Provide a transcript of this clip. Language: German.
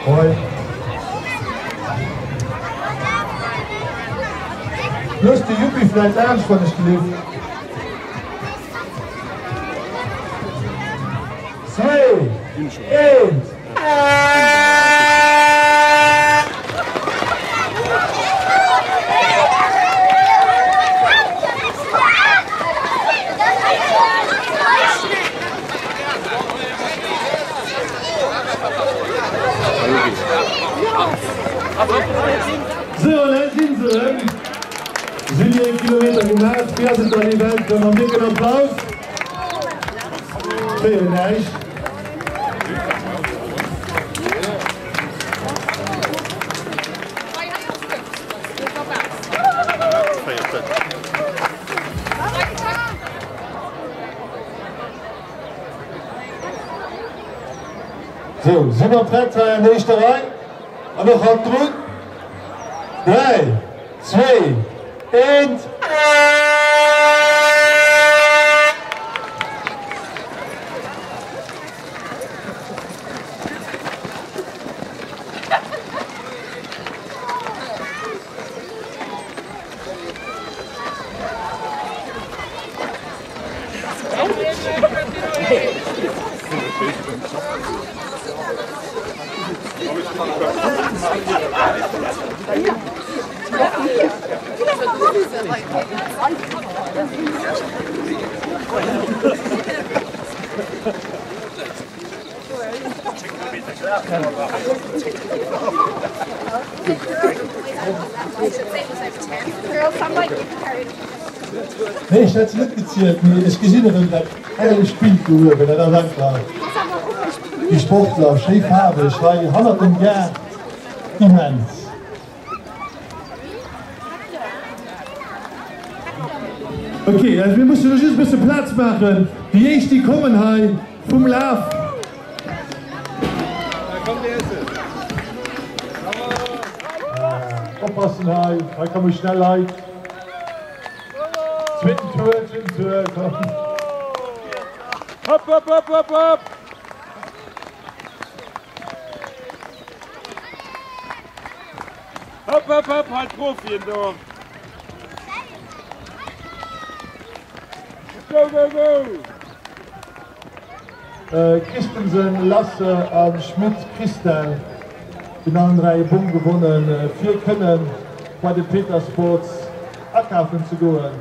Hoi. Lust die Juppie vielleicht ernst von ich geliebt. 2, 1. So, dann sind sie. Sind hier 1 Kilometer gemacht, 40 an die Welt, dann noch dicken Applaus. Vielen Dank. So, sind wir bereit für die nächste Reihe? Und noch Hand drücken. 3, 2, 1. Nee, ich hätte es nicht gezählt. Ich gesehen habe, dass spielt gehört, wenn er da lang war. Die Sportler, Schneefarbe, ich war 100 Jahre immens. Okay, also wir müssen noch ein bisschen Platz machen. Die ersten, die kommen heim vom Lauf. Da kommt der Erste. Aufpassen heim, da kann man schnell heim. Zweiten Tür, komm. Hopp, hopp, hopp, hopp, hopp. Hopp, hopp, hopp, halt Profi da. Go, go, go! Christensen, Lasse und Schmidt, Christel. Die haben 3 Punkte gewonnen. 4 können bei den Petersports abkaufen zu gehen.